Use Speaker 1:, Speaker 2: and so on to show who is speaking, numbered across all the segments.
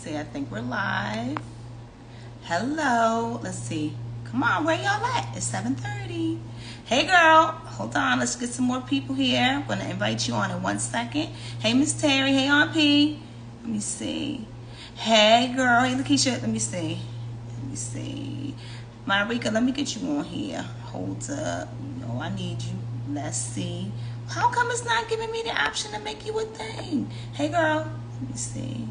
Speaker 1: see. I think we're live. Hello. Let's see. Come on, where y'all at? It's 7:30. Hey, girl. Hold on. Let's get some more people here. I'm gonna invite you on in 1 second. Hey, Miss Terry. Hey, Aunt P. Let me see. Hey, girl. Hey, Lakeisha. Let me see. Let me see. Marika, let me get you on here. Hold up. No, I need you. Let's see. How come it's not giving me the option to make you a thing? Hey, girl. Let me see.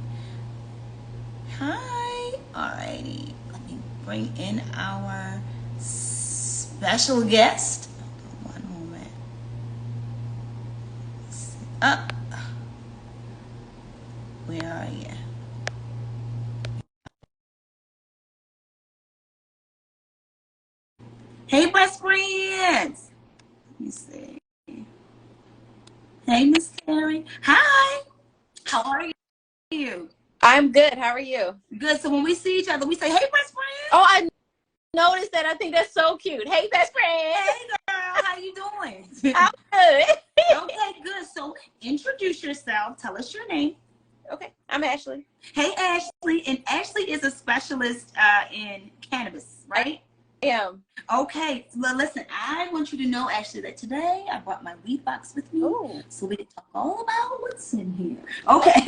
Speaker 1: Hi. Alrighty. Let me bring in our special guest. Hold on one moment. Up. Where are you? Hey, best friends. Let me see. Hey, Miss Terry. Hi. How are you?
Speaker 2: I'm good. How are you?
Speaker 1: Good. So when we see each other, we say, "Hey, best friend."
Speaker 2: Oh, I noticed that. I think that's so cute. Hey, best friend.
Speaker 1: Hey, girl. How you doing?
Speaker 2: I'm good.
Speaker 1: Okay, good. So introduce yourself. Tell us your name.
Speaker 2: Okay, I'm Ashley.
Speaker 1: Hey, Ashley. And Ashley is a specialist in cannabis, right?
Speaker 2: I am.
Speaker 1: Okay. Well, listen, I want you to know, Ashley, that today I brought my weed box with me
Speaker 2: Ooh.
Speaker 1: so we can talk all about what's in here. Okay.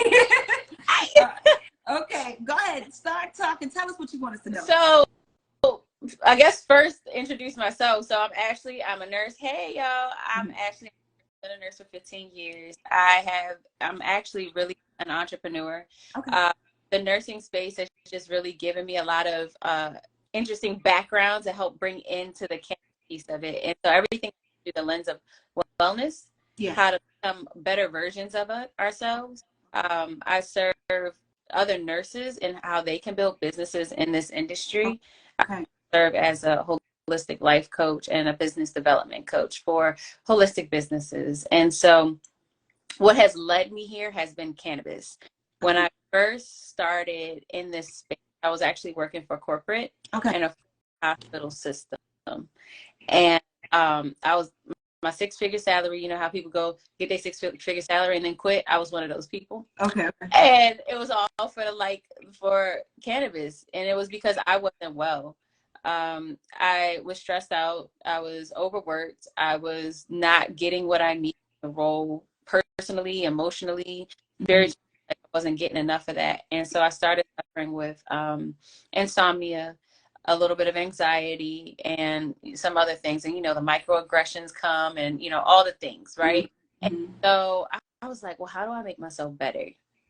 Speaker 1: Okay. Go ahead. Start talking. Tell us what you want us to know.
Speaker 2: So, I guess first introduce myself. So I'm Ashley. I'm a nurse. Hey, y'all. I'm Ashley. I've been a nurse for 15 years. I'm actually really an entrepreneur.
Speaker 1: Okay.
Speaker 2: The nursing space has just really given me a lot of interesting background to help bring into the cannabis piece of it. And so everything through the lens of wellness,
Speaker 1: Yeah.
Speaker 2: how to become better versions of ourselves. I serve other nurses and how they can build businesses in this industry.
Speaker 1: Okay.
Speaker 2: I serve as a holistic life coach and a business development coach for holistic businesses. And so what has led me here has been cannabis. When I first started in this space, I was actually working for corporate
Speaker 1: Okay.
Speaker 2: in a hospital system. And I was my 6-figure salary, you know how people go get their 6-figure salary and then quit. I was one of those people.
Speaker 1: Okay.
Speaker 2: And it was all for cannabis. And it was because I wasn't well. I was stressed out. I was overworked. I was not getting what I needed to roll personally, emotionally, spiritually. I wasn't getting enough of that. And so I started suffering with insomnia, a little bit of anxiety, and some other things. And, the microaggressions come and, all the things, right?
Speaker 1: Mm-hmm.
Speaker 2: And so I was like, well, how do I make myself better?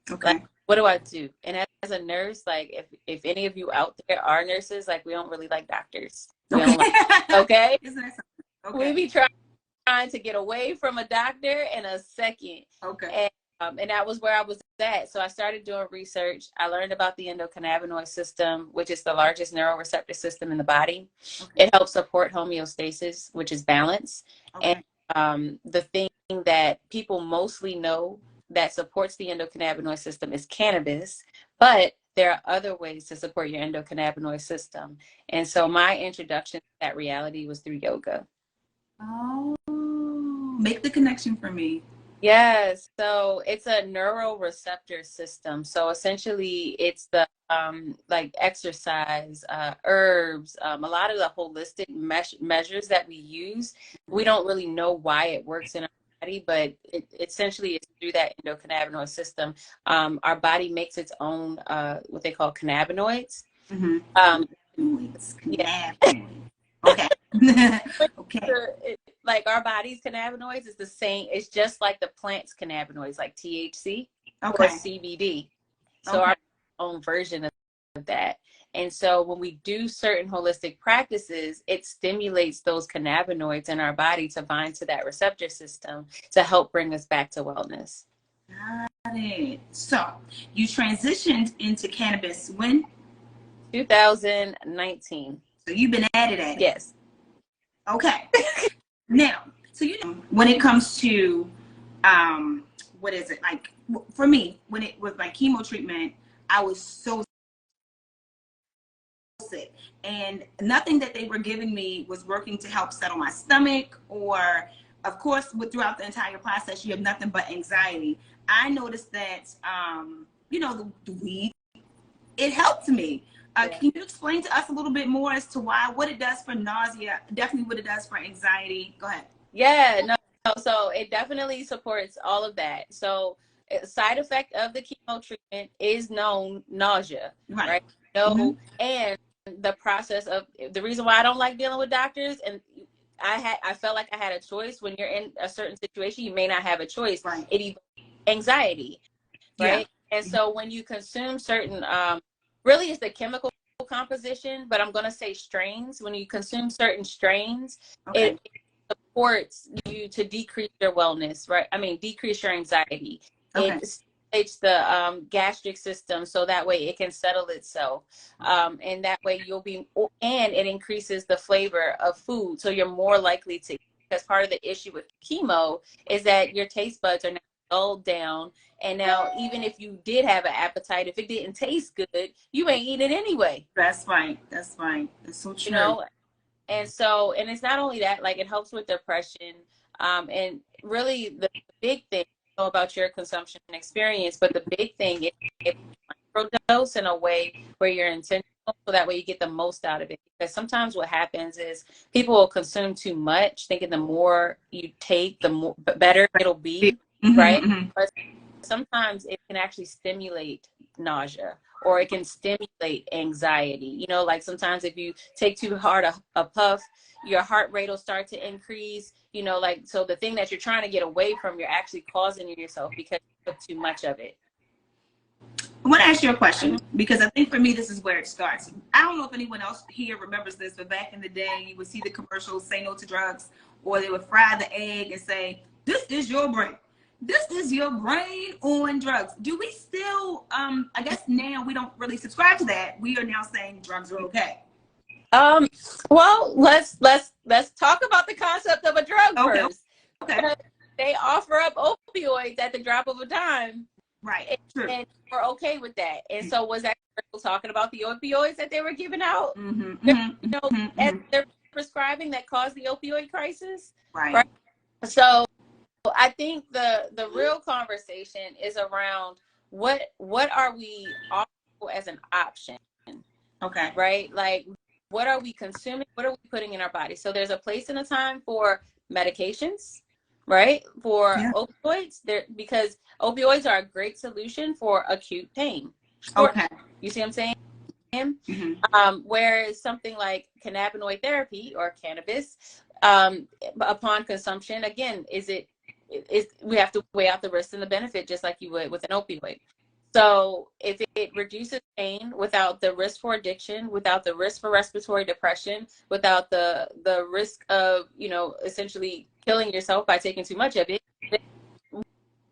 Speaker 1: Okay.
Speaker 2: Like, what do I do? And as a nurse, like, if any of you out there are nurses, like, we don't really like doctors. We
Speaker 1: Okay.
Speaker 2: don't like, okay?
Speaker 1: Isn't that something?
Speaker 2: We
Speaker 1: Okay.
Speaker 2: be trying to get away from a doctor in a second.
Speaker 1: Okay.
Speaker 2: And that was where I was at. So I started doing research. I learned about the endocannabinoid system, which is the largest neuroreceptor system in the body.
Speaker 1: Okay.
Speaker 2: It helps support homeostasis, which is balance.
Speaker 1: Okay.
Speaker 2: And the thing that people mostly know that supports the endocannabinoid system is cannabis, but there are other ways to support your endocannabinoid system. And so my introduction to that reality was through yoga.
Speaker 1: Oh, make the connection for me.
Speaker 2: Yes, so it's a neuroreceptor system. So essentially, it's the like exercise, herbs, a lot of the holistic measures that we use. We don't really know why it works in our body, but it essentially is through that endocannabinoid system. Our body makes its own what they call cannabinoids.
Speaker 1: Mm-hmm.
Speaker 2: Yeah.
Speaker 1: Cannabinoids. Okay. Okay.
Speaker 2: Like our body's cannabinoids is the same. It's just like the plant's cannabinoids, like THC or CBD. So our own version of that. And so when we do certain holistic practices, it stimulates those cannabinoids in our body to bind to that receptor system to help bring us back to wellness.
Speaker 1: Got it. So you transitioned into cannabis when?
Speaker 2: 2019.
Speaker 1: So you've been at it.
Speaker 2: Yes.
Speaker 1: Okay. Now, so when it comes to what is it like for me when it was my chemo treatment, I was so sick and nothing that they were giving me was working to help settle my stomach, or of course throughout the entire process you have nothing but anxiety. I noticed that the weed it helped me.
Speaker 2: Yeah.
Speaker 1: Can you explain to us a little bit more as to why, what it does for nausea, definitely what it does for anxiety? Go ahead.
Speaker 2: Yeah, no, so it definitely supports all of that. So, a side effect of the chemo treatment is known nausea,
Speaker 1: Right.
Speaker 2: right?
Speaker 1: Mm-hmm.
Speaker 2: No, and the process of the reason why I don't like dealing with doctors, and I felt like I had a choice. When you're in a certain situation, you may not have a choice.
Speaker 1: Right.
Speaker 2: It evokes anxiety,
Speaker 1: Yeah.
Speaker 2: right? And so when you consume certain, really it's the chemical composition, but I'm going to say strains. When you consume certain strains,
Speaker 1: Okay.
Speaker 2: it supports you to decrease your wellness, right? I mean, decrease your anxiety.
Speaker 1: Okay.
Speaker 2: It stimulates the gastric system so that way it can settle itself. And that way you'll be, and it increases the flavor of food. So you're more likely to, because part of the issue with chemo is that your taste buds are now dulled down. And now, even if you did have an appetite, if it didn't taste good, you ain't eat it anyway.
Speaker 1: That's right. That's right. It's so
Speaker 2: You
Speaker 1: true.
Speaker 2: know, and so, and it's not only that, like it helps with depression. And really the big thing, I don't know about your consumption experience, but the big thing is it microdose in a way where you're intentional, so that way you get the most out of it. Because sometimes what happens is people will consume too much, thinking the more you take, the more better it'll be, right?
Speaker 1: Mm-hmm, mm-hmm.
Speaker 2: But sometimes it can actually stimulate nausea, or it can stimulate anxiety. You know, like sometimes if you take too hard a puff, your heart rate will start to increase, you know, like, so the thing that you're trying to get away from, you're actually causing yourself because you took too much of it.
Speaker 1: I want to ask you a question because I think for me, this is where it starts. I don't know if anyone else here remembers this, but back in the day, you would see the commercials say no to drugs, or they would fry the egg and say, this is your brain. This is your brain on drugs. Do we still, I guess now we don't really subscribe to that. We are now saying drugs are okay.
Speaker 2: Um, well, let's talk about the concept of a drug
Speaker 1: Okay.
Speaker 2: first.
Speaker 1: Okay.
Speaker 2: They offer up opioids at the drop of a dime.
Speaker 1: Right. True.
Speaker 2: And we're okay with that. And so was that talking about the opioids that they were giving out?
Speaker 1: Mm-hmm,
Speaker 2: You
Speaker 1: mm-hmm,
Speaker 2: know,
Speaker 1: mm-hmm,
Speaker 2: as
Speaker 1: mm-hmm.
Speaker 2: they're prescribing that caused the opioid crisis,
Speaker 1: Right.
Speaker 2: right? So I think the real conversation is around what are we offering as an option,
Speaker 1: Okay.
Speaker 2: right? Like, what are we consuming? What are we putting in our body? So there's a place and a time for medications, right? For
Speaker 1: Yeah.
Speaker 2: opioids, there, because opioids are a great solution for acute pain. Short,
Speaker 1: Okay.
Speaker 2: you see what I'm saying?
Speaker 1: Mm-hmm.
Speaker 2: Whereas something like cannabinoid therapy or cannabis, upon consumption, again, is we have to weigh out the risk and the benefit just like you would with an opioid. So if it reduces pain without the risk for addiction, without the risk for respiratory depression, without the risk of, you know, essentially killing yourself by taking too much of it,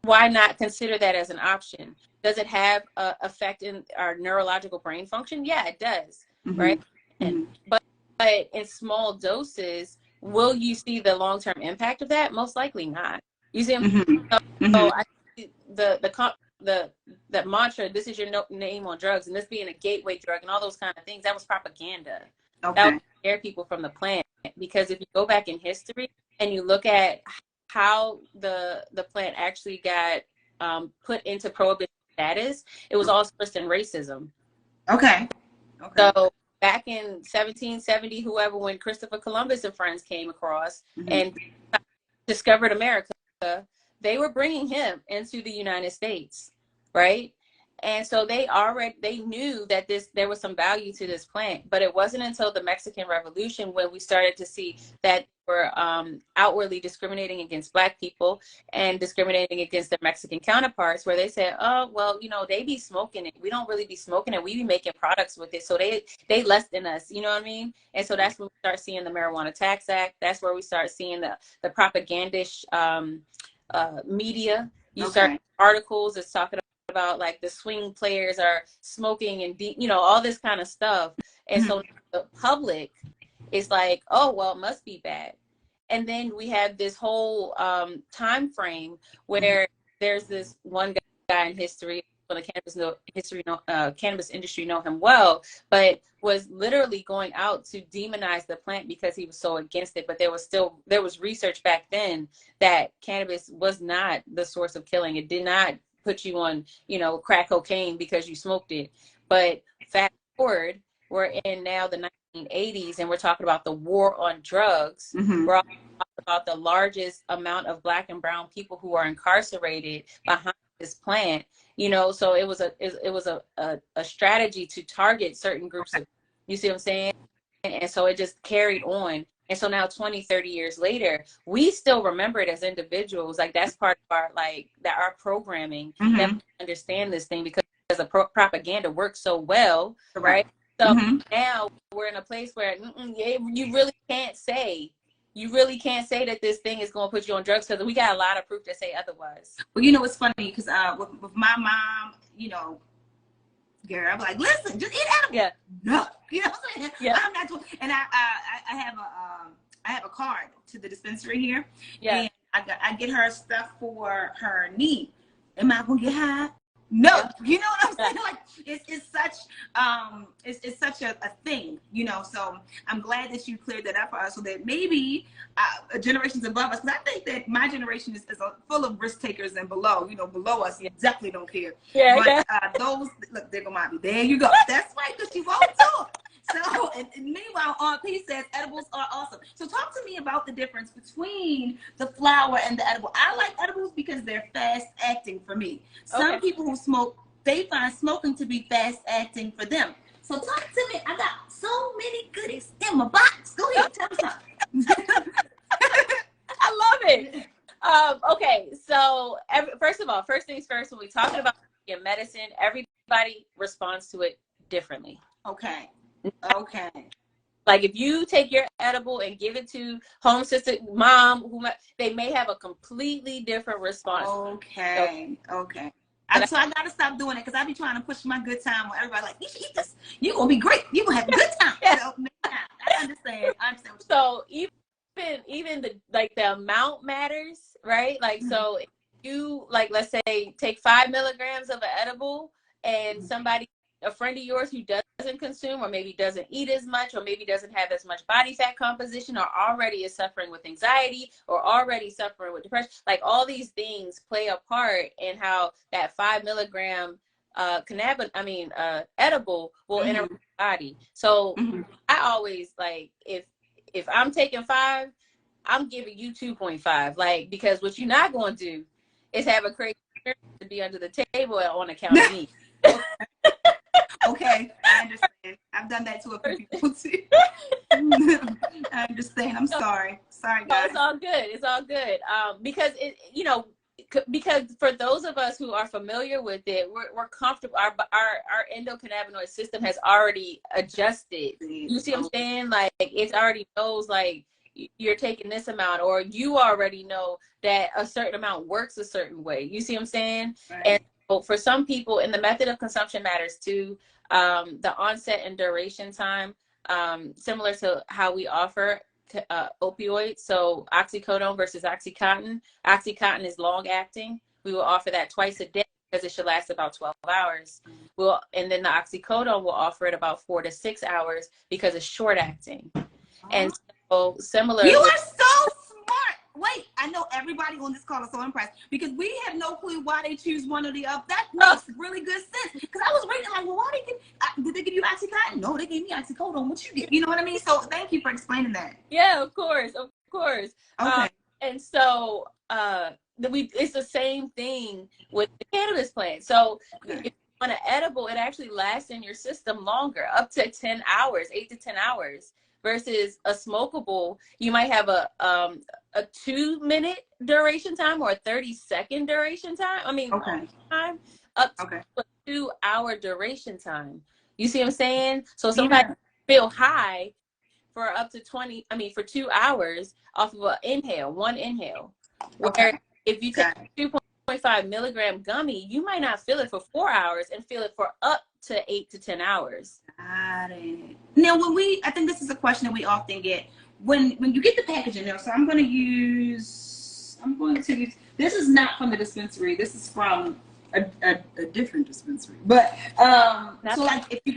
Speaker 2: why not consider that as an option? Does it have an effect in our neurological brain function? Yeah, it does,
Speaker 1: Mm-hmm.
Speaker 2: right? And
Speaker 1: Mm-hmm.
Speaker 2: but in small doses, will you see the long-term impact of that? Most likely not. You see,
Speaker 1: Mm-hmm.
Speaker 2: so
Speaker 1: Mm-hmm.
Speaker 2: I think the that mantra, "This is your name on drugs," and this being a gateway drug and all those kind of things, that was propaganda. That was
Speaker 1: Okay.
Speaker 2: to scare people from the plant. Because if you go back in history and you look at how the plant actually got put into prohibition status, it was all sourced in racism.
Speaker 1: Okay. Okay.
Speaker 2: So back in 1770, whoever, when Christopher Columbus and friends came across
Speaker 1: Mm-hmm.
Speaker 2: and discovered America, they were bringing him into the United States, right? And so they knew that there was some value to this plant, but it wasn't until the Mexican Revolution when we started to see that were outwardly discriminating against Black people and discriminating against their Mexican counterparts, where they said, "Oh, well, you know, they be smoking it. We don't really be smoking it. We be making products with it, so they less than us." You know what I mean? And so that's when we start seeing the Marijuana Tax Act. That's where we start seeing the propagandish media. You start
Speaker 1: Okay.
Speaker 2: articles that's talking about like the swing players are smoking and you know, all this kind of stuff. And
Speaker 1: Mm-hmm.
Speaker 2: so the public is like, oh well, it must be bad. And then we have this whole time frame
Speaker 1: Mm-hmm.
Speaker 2: where there's this one guy in history, for the cannabis industry know him well, but was literally going out to demonize the plant because he was so against it. But there was research back then that cannabis was not the source of killing. It did not put you on, you know, crack cocaine because you smoked it. But fast forward, we're in now the 1980s, and we're talking about the war on drugs.
Speaker 1: Mm-hmm.
Speaker 2: We're also talking about the largest amount of Black and brown people who are incarcerated behind this plant. You know, so it was a strategy to target certain groups of, you see what I'm saying? And so it just carried on. And so now 20, 30 years later, we still remember it as individuals. Like that's part of our, like that our programming,
Speaker 1: Mm-hmm.
Speaker 2: that we understand this thing because the propaganda works so well, right? So
Speaker 1: Mm-hmm.
Speaker 2: now we're in a place where you really can't say that this thing is going to put you on drugs, because we got a lot of proof to say otherwise.
Speaker 1: Well, you know, it's funny because with my mom, you know, girl, I'm like, listen, just eat edible.
Speaker 2: Yeah.
Speaker 1: No, you know what I'm saying?
Speaker 2: Yeah.
Speaker 1: I'm not doing. And I have a card to the dispensary here.
Speaker 2: Yeah.
Speaker 1: And I get her stuff for her knee. Am I gonna get high? No, yeah. You know what I'm saying? Like it's such a thing, you know. So I'm glad that you cleared that up for us, so that maybe generations above us, because I think that my generation is full of risk takers, and below us, definitely don't care.
Speaker 2: Yeah.
Speaker 1: But those, look, they're gonna be there. You go. That's right, because you won't talk. So, and meanwhile, Aunt P says edibles are awesome. So talk to me about the difference between the flower and the edible. I like edibles because they're fast acting for me. Some people who smoke, they find smoking to be fast acting for them. So talk to me. I got so many goodies in my box. Go ahead, tell me something.
Speaker 2: I love it. Okay, so first of all, first things first, when we're talking about your medicine, everybody responds to it differently.
Speaker 1: Okay.
Speaker 2: Like if you take your edible and give it to home sister, mom, they may have a completely different response.
Speaker 1: Okay. So I gotta stop doing it, because I be trying to push my good time on everybody. Like, you should eat this. You're gonna be great. You're gonna have a good time. Yeah. So, I understand.
Speaker 2: So even the amount matters, right? Like, so if you, like, let's say take 5 milligrams of an edible, and somebody, a friend of yours who doesn't consume, or maybe doesn't eat as much, or maybe doesn't have as much body fat composition, or already is suffering with anxiety, or already suffering with depression, like all these things play a part in how that 5 milligram edible will enter the body. So I always, like, if I'm taking 5, I'm giving you 2.5, like, because what you're not going to do is have a crazy experience to be under the table on account of me.
Speaker 1: Okay, I understand. I've done that to a few people too. I understand. I'm sorry. Sorry, guys.
Speaker 2: No, it's all good. Because because for those of us who are familiar with it, we're comfortable. Our endocannabinoid system has already adjusted. You see what I'm saying? Like, it already knows, like, you're taking this amount, or you already know that a certain amount works a certain way. You see what I'm saying? Right. And so for some people, and the method of consumption matters too. The onset and duration time, similar to how we offer opioids. So oxycodone versus Oxycontin. Oxycontin is long acting. We will offer that twice a day because it should last about 12 hours. And then the oxycodone will offer it about 4 to 6 hours because it's short acting. And so similar.
Speaker 1: You are so smart. Wait, I know everybody on this call is so impressed, because we have no clue why they choose one or the other. That makes really good sense. Because I was reading, like, well, why did they give you Oxycontin? No, they gave me oxycodone. What you get? You know what I mean? So thank you for explaining that.
Speaker 2: Yeah, of course.
Speaker 1: Okay.
Speaker 2: And so it's the same thing with the cannabis plant. So if you want an edible, it actually lasts in your system longer, up to 10 hours, 8 to 10 hours. Versus a smokable, you might have a 2-minute duration time, or a 30-second duration time. Time up to a 2-hour duration time. You see what I'm saying? So somebody feel high for up to 2 hours off of one inhale. Where if you take 2.5 milligram gummy, you might not feel it for 4 hours and feel it for up to 8 to 10 hours.
Speaker 1: Got it. Now, I think this is a question that we often get when you get the packaging there. So I'm going to use, this is not from the dispensary. This is from a different dispensary. But so, like, if you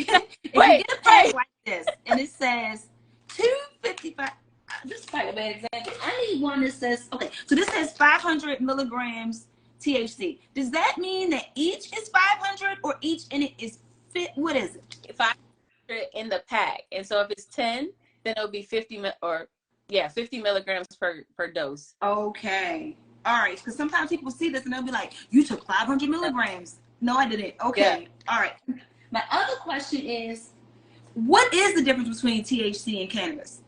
Speaker 1: get a pack like this and it says 255. This is quite a bad example. I need one that says, so this says 500 milligrams THC. Does that mean that each is 500 or each in it is what is it?
Speaker 2: 500 in the pack. And so if it's 10, then it'll be 50 milligrams per dose.
Speaker 1: Okay. All right. Because sometimes people see this and they'll be like, you took 500 milligrams. No, I didn't. Okay. Yeah. All right. My other question is, what is the difference between THC and cannabis?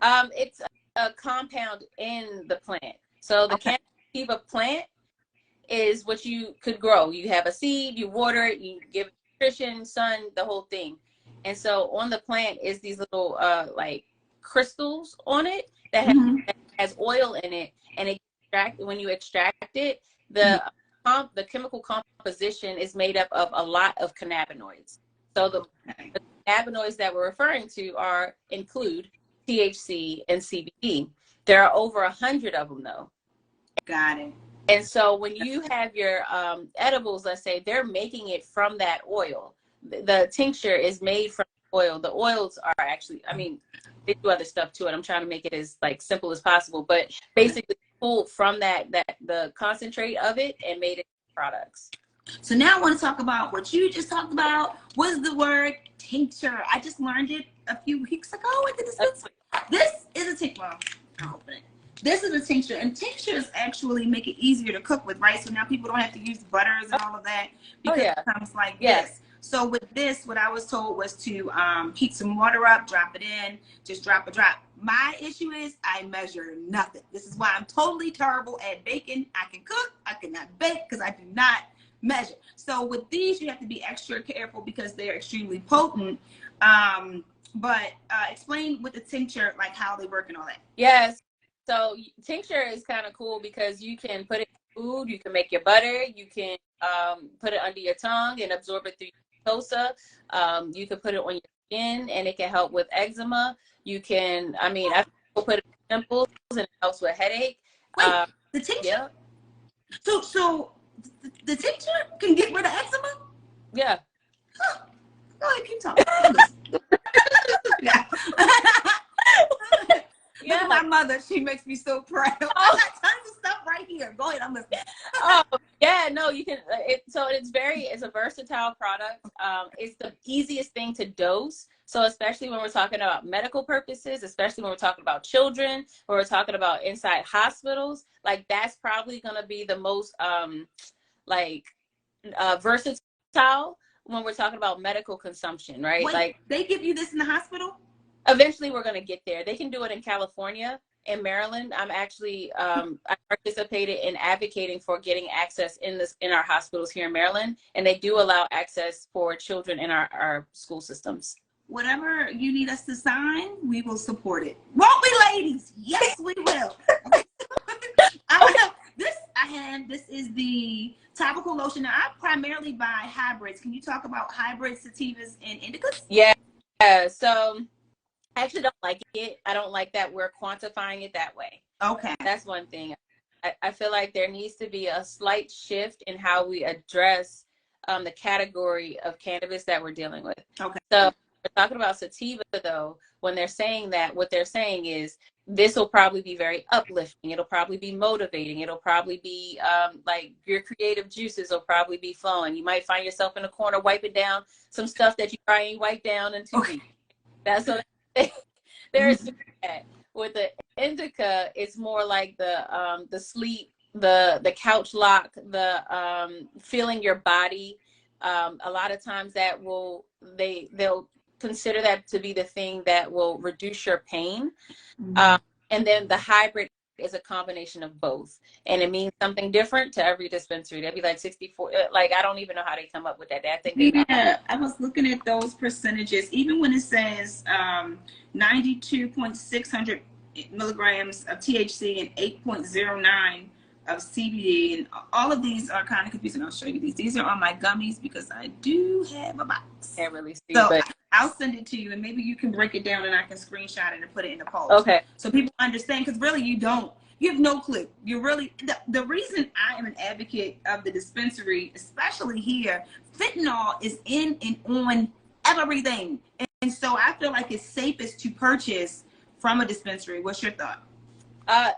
Speaker 2: It's a compound in the plant. So the cannabis sativa plant is what you could grow. You have a seed, you water it, you give it nutrition, sun, the whole thing. And so on the plant is these little like crystals on it that has oil in it, and when you extract it, the chemical composition is made up of a lot of cannabinoids. So the cannabinoids that we're referring to include THC and CBD. There are over 100 of them though.
Speaker 1: Got it.
Speaker 2: And so when you have your edibles, let's say, they're making it from that oil. The tincture is made from oil. The oils are actually, I mean, they do other stuff to it. I'm trying to make it as like simple as possible, but basically pulled from the concentrate of it and made it products.
Speaker 1: So now I want to talk about what you just talked about. Was the word tincture? I just learned it a few weeks ago at the dispensary. This is a tincture. Well, I'll open it. This is a tincture, and tinctures actually make it easier to cook with, right? So now people don't have to use butters and all of that because it comes like this. So with this, what I was told was to heat some water up, drop it in, just drop a drop. My issue is I measure nothing. This is why I'm totally terrible at baking. I can cook, I cannot bake because I do not measure. So with these, you have to be extra careful because they're extremely potent. But explain with the tincture, like how they work and all that.
Speaker 2: Yes. So tincture is kind of cool because you can put it in food, you can make your butter, you can put it under your tongue and absorb it through your mucosa. You can put it on your skin and it can help with eczema. You can, I put it in pimples and it helps with headache.
Speaker 1: Wait, the tincture? Yeah. So the tincture can get rid of eczema?
Speaker 2: Yeah.
Speaker 1: Huh. Go ahead, keep talking. Look at my mother. She makes me so proud. I got tons of stuff right here. Go ahead, I'm listening.
Speaker 2: No, you can. It's a versatile product. It's the easiest thing to dose. So especially when we're talking about medical purposes, especially when we're talking about children, when we're talking about inside hospitals, like that's probably going to be the most versatile when we're talking about medical consumption, right?
Speaker 1: Wait, like they give you this in the hospital?
Speaker 2: Eventually we're going to get there. They can do it in California, in Maryland. I'm actually, I participated in advocating for getting access in our hospitals here in Maryland. And they do allow access for children in our school systems.
Speaker 1: Whatever you need us to sign, we will support it. Won't we, ladies? Yes, we will. This is the topical lotion. Now, I primarily buy hybrids. Can you talk about hybrids, sativas, and indicas?
Speaker 2: Yeah. So I actually don't like it. I don't like that we're quantifying it that way.
Speaker 1: Okay.
Speaker 2: That's one thing. I feel like there needs to be a slight shift in how we address the category of cannabis that we're dealing with. Okay. So we're talking about sativa, though. When they're saying that, what they're saying is this will probably be very uplifting. It'll probably be motivating. It'll probably be like your creative juices will probably be flowing. You might find yourself in a corner wiping down some stuff that you probably ain't wiped down in 2 weeks. That's what there's with the indica. It's more like the sleep, the couch lock, the feeling your body. A lot of times that they'll consider that to be the thing that will reduce your pain. And then the hybrid is a combination of both, and it means something different to every dispensary. That'd be like 64. Like I don't even know how they come up with that. I think
Speaker 1: I was looking at those percentages. Even when it says 92.600 milligrams of THC and 8.09 of CBD, and all of these are kind of confusing. I'll show you these. These are on my gummies because I do have a box.
Speaker 2: Can't really see,
Speaker 1: so
Speaker 2: but
Speaker 1: I'll send it to you, and maybe you can break it down, and I can screenshot it and put it in the post.
Speaker 2: Okay.
Speaker 1: So people understand, because really you have no clue. You really, the reason I am an advocate of the dispensary, especially here, fentanyl is in and on everything, and so I feel like it's safest to purchase from a dispensary. What's your thought?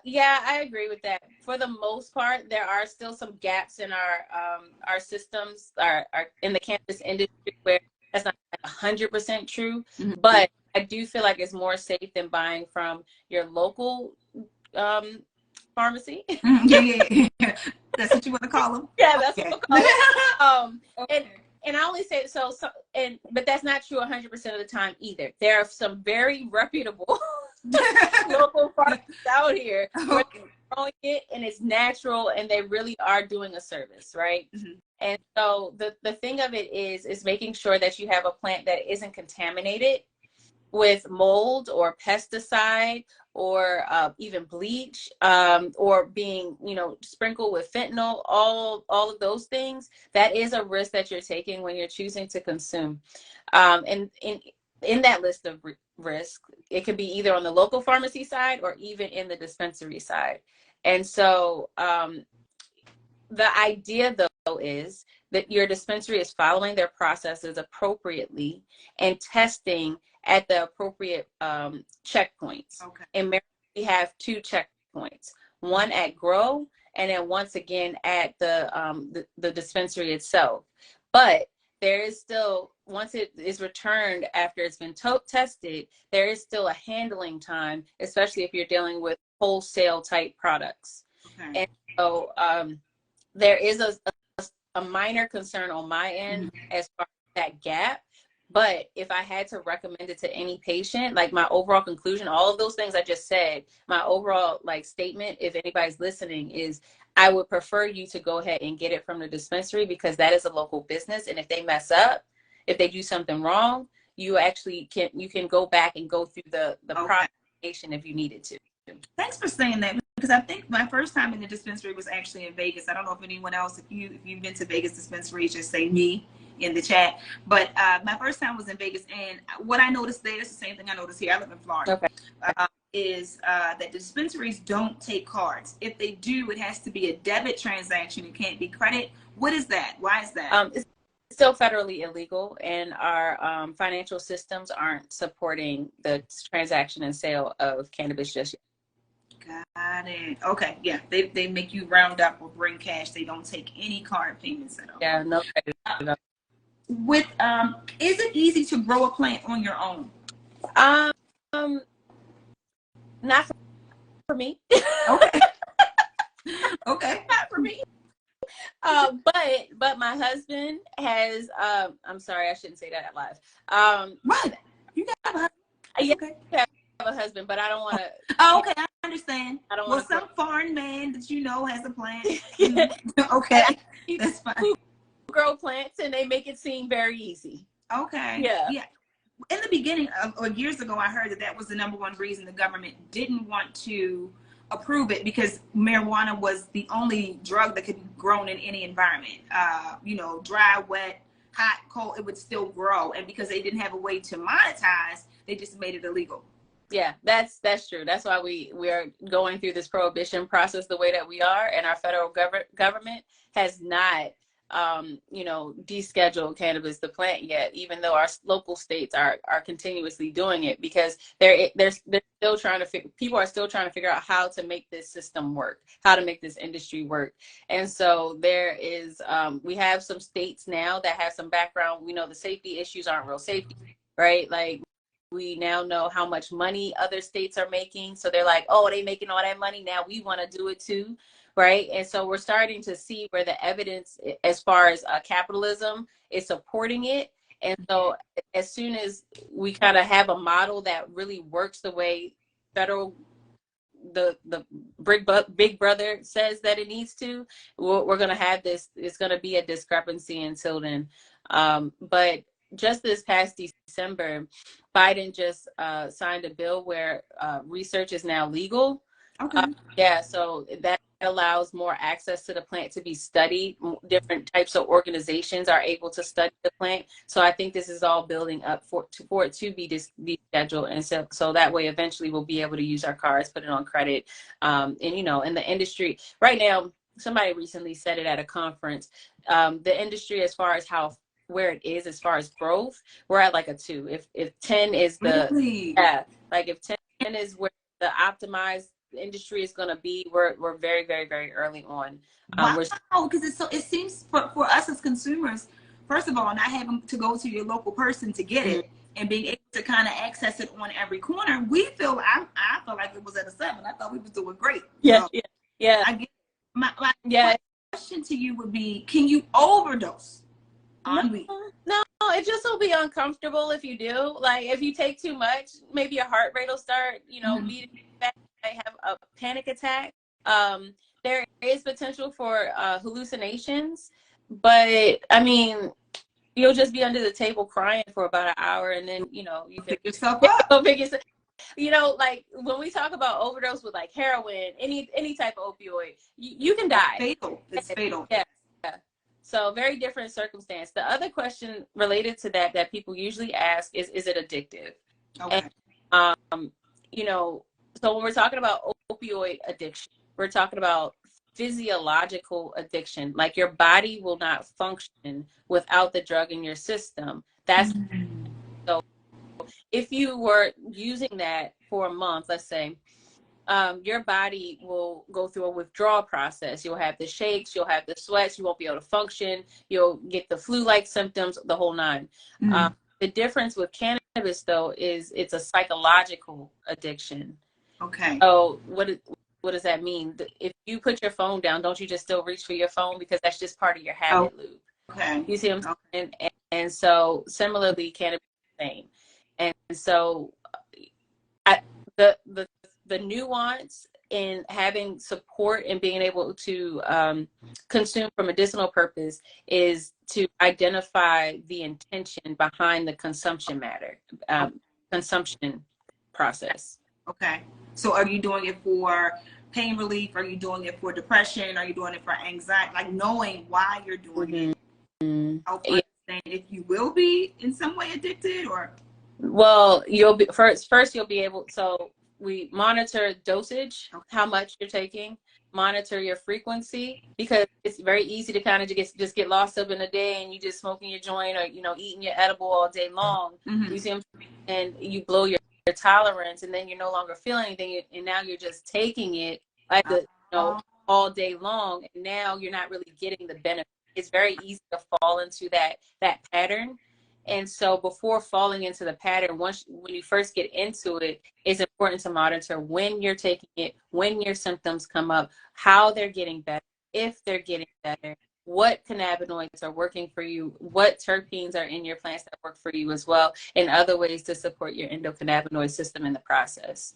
Speaker 2: Yeah, I agree with that. For the most part, there are still some gaps in our systems, our in the cannabis industry, where That's not 100% true, but I do feel like it's more safe than buying from your local pharmacy.
Speaker 1: Yeah. That's what you want to call them?
Speaker 2: Yeah, that's
Speaker 1: Okay.
Speaker 2: what we'll call them.
Speaker 1: Okay.
Speaker 2: And I only say so, but that's not true 100% of the time either. There are some very reputable local pharmacies out here where they're growing it and it's natural and they really are doing a service, right? And so the thing of it is making sure that you have a plant that isn't contaminated with mold or pesticide or even bleach, or being, sprinkled with fentanyl, all of those things. That is a risk that you're taking when you're choosing to consume. And in that list of risk, it could be either on the local pharmacy side or even in the dispensary side. And so the idea, though, is that your dispensary is following their processes appropriately and testing at the appropriate checkpoints.
Speaker 1: Okay.
Speaker 2: In Maryland, we have 2 checkpoints, one at grow and then once again at the dispensary itself. But there is still, once it is returned after it's been tested, there is still a handling time, especially if you're dealing with wholesale type products. Okay. And so there is a minor concern on my end as far as that gap. But if I had to recommend it to any patient, like my overall conclusion, all of those things I just said, my overall statement, if anybody's listening, is I would prefer you to go ahead and get it from the dispensary, because that is a local business. And if they mess up, if they do something wrong, you actually can go back and go through the process if you needed to.
Speaker 1: Thanks for saying that, because I think my first time in the dispensary was actually in Vegas. I don't know if anyone else, if you've been to Vegas dispensaries, just say me in the chat. But my first time was in Vegas, and what I noticed there is the same thing I noticed here. I live in Florida. Okay. Is that the dispensaries don't take cards. If they do, it has to be a debit transaction. It can't be credit. What is that? Why is that?
Speaker 2: It's still federally illegal, and our financial systems aren't supporting the transaction and sale of cannabis just yet.
Speaker 1: Got it. Okay. Yeah. They make you round up or bring cash. They don't take any card payments at all.
Speaker 2: Yeah. No.
Speaker 1: With is it easy to grow a plant on your own?
Speaker 2: Not for me.
Speaker 1: Okay. Okay.
Speaker 2: Not for me. But my husband has. I'm sorry, I shouldn't say that out loud.
Speaker 1: What? You got a husband?
Speaker 2: Yeah. Okay. A husband, but I don't want to.
Speaker 1: Oh, okay, I understand.
Speaker 2: I don't.
Speaker 1: Well, some foreign man that has a plant.
Speaker 2: Okay,
Speaker 1: that's fine.
Speaker 2: Who grow plants and they make it seem very easy.
Speaker 1: Okay.
Speaker 2: Yeah.
Speaker 1: In the beginning of years ago, I heard that was the #1 reason the government didn't want to approve it, because marijuana was the only drug that could be grown in any environment. Dry, wet, hot, cold, it would still grow, and because they didn't have a way to monetize, they just made it illegal.
Speaker 2: Yeah, that's true. That's why we are going through this prohibition process the way that we are, and our federal government has not, descheduled cannabis the plant yet, even though our local states are continuously doing it, because they're still trying to people are still trying to figure out how to make this system work, how to make this industry work. And so there is, we have some states now that have some background. We know the safety issues aren't real safety, right? Like, we now know how much money other states are making. So they're like, oh, they making all that money. Now we want to do it too. Right. And so we're starting to see where the evidence as far as capitalism is supporting it. And so as soon as we kind of have a model that really works the way the big brother says that it needs to, we're going to have this. It's going to be a discrepancy until then. But just this past December, Biden just signed a bill where research is now legal.
Speaker 1: Okay.
Speaker 2: So that allows more access to the plant to be studied. Different types of organizations are able to study the plant. So I think this is all building up for it to be scheduled. And so that way, eventually we'll be able to use our cards, put it on credit. And, in the industry right now, somebody recently said it at a conference, the industry, as far as where it is as far as growth, we're at like a 2. If 10 is the if 10 is where the optimized industry is going to be, we're very, very, very early on.
Speaker 1: Wow, because it seems for us as consumers, first of all, not having to go to your local person to get it, and being able to kind of access it on every corner, I felt like it was at a 7. I thought we was doing great.
Speaker 2: Yeah,
Speaker 1: so,
Speaker 2: yeah.
Speaker 1: I guess my question to you would be, can you overdose on weed?
Speaker 2: No, it just will be uncomfortable if you do. Like if you take too much, maybe your heart rate will start, beating fast. You might have a panic attack. There is potential for hallucinations, but I mean, you'll just be under the table crying for about an hour, and then you
Speaker 1: pick yourself up.
Speaker 2: Like when we talk about overdose with like heroin, any type of opioid, you can die.
Speaker 1: It's fatal.
Speaker 2: Yeah. So very different circumstance. The other question related to that people usually ask is it addictive?
Speaker 1: Okay.
Speaker 2: And, so when we're talking about opioid addiction, we're talking about physiological addiction. Like your body will not function without the drug in your system. That's so if you were using that for a month, let's say, your body will go through a withdrawal process. You'll have the shakes, you'll have the sweats, you won't be able to function, you'll get the flu-like symptoms, the whole nine. The difference with cannabis, though, is it's a psychological addiction.
Speaker 1: Okay.
Speaker 2: So what does that mean? If you put your phone down, don't you just still reach for your phone because that's just part of your habit loop?
Speaker 1: Okay.
Speaker 2: You see what I'm saying? And so similarly, cannabis is the same. And so the nuance in having support and being able to consume for medicinal purpose is to identify the intention behind the consumption consumption process.
Speaker 1: Okay. So are you doing it for pain relief? Are you doing it for depression? Are you doing it for anxiety? Like knowing why you're doing it. Help understand if you will be in some way addicted or.
Speaker 2: Well, you'll be first you'll be able, so we monitor dosage, how much you're taking, monitor your frequency, because it's very easy to kind of just get lost up in a day and you just smoking your joint or, eating your edible all day long. You see what I'm saying? And you blow your tolerance and then you're no longer feeling anything. And now you're just taking it like all day long. And now you're not really getting the benefit. It's very easy to fall into that pattern. And so before falling into the pattern, when you first get into it, it's important to monitor when you're taking it, when your symptoms come up, how they're getting better, if they're getting better, what cannabinoids are working for you, what terpenes are in your plants that work for you as well, and other ways to support your endocannabinoid system in the process.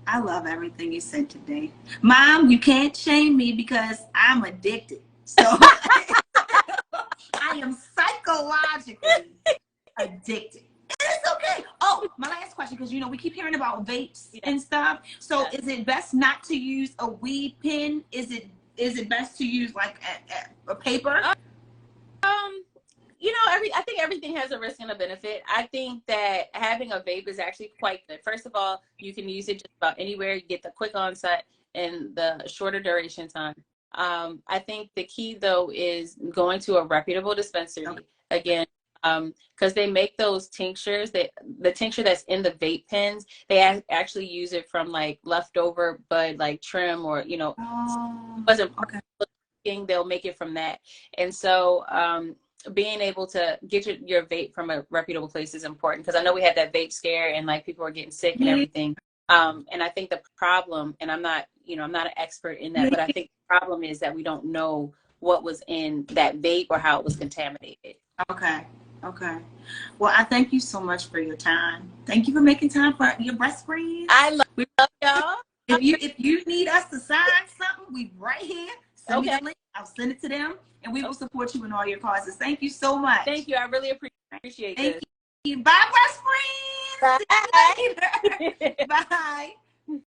Speaker 1: I love everything you said today. Mom, you can't shame me because I'm addicted. So I am psychologically addicted. It's okay. Oh, my last question, because we keep hearing about vapes and stuff. So is it best not to use a weed pen? Is it best to use like a paper?
Speaker 2: I think everything has a risk and a benefit. I think that having a vape is actually quite good. First of all, you can use it just about anywhere. You get the quick onset and the shorter duration time. I think the key, though, is going to a reputable dispensary again, because they make those tinctures. The tincture that's in the vape pens, they actually use it from like leftover bud, like trim or wasn't looking. They'll make it from that, and so being able to get your vape from a reputable place is important, because I know we had that vape scare and like people were getting sick and everything. And I think the problem, and I'm not an expert in that, but I think the problem is that we don't know what was in that vape or how it was contaminated.
Speaker 1: Okay. Well, I thank you so much for your time. Thank you for making time for your breast friends.
Speaker 2: I love y'all.
Speaker 1: If you need us to sign something, we right here. Send me the link. I'll send it to them, and we will support you in all your causes. Thank you so much.
Speaker 2: Thank you. I really appreciate it.
Speaker 1: Thank you. Bye, breast friends.
Speaker 2: Bye.
Speaker 1: Bye.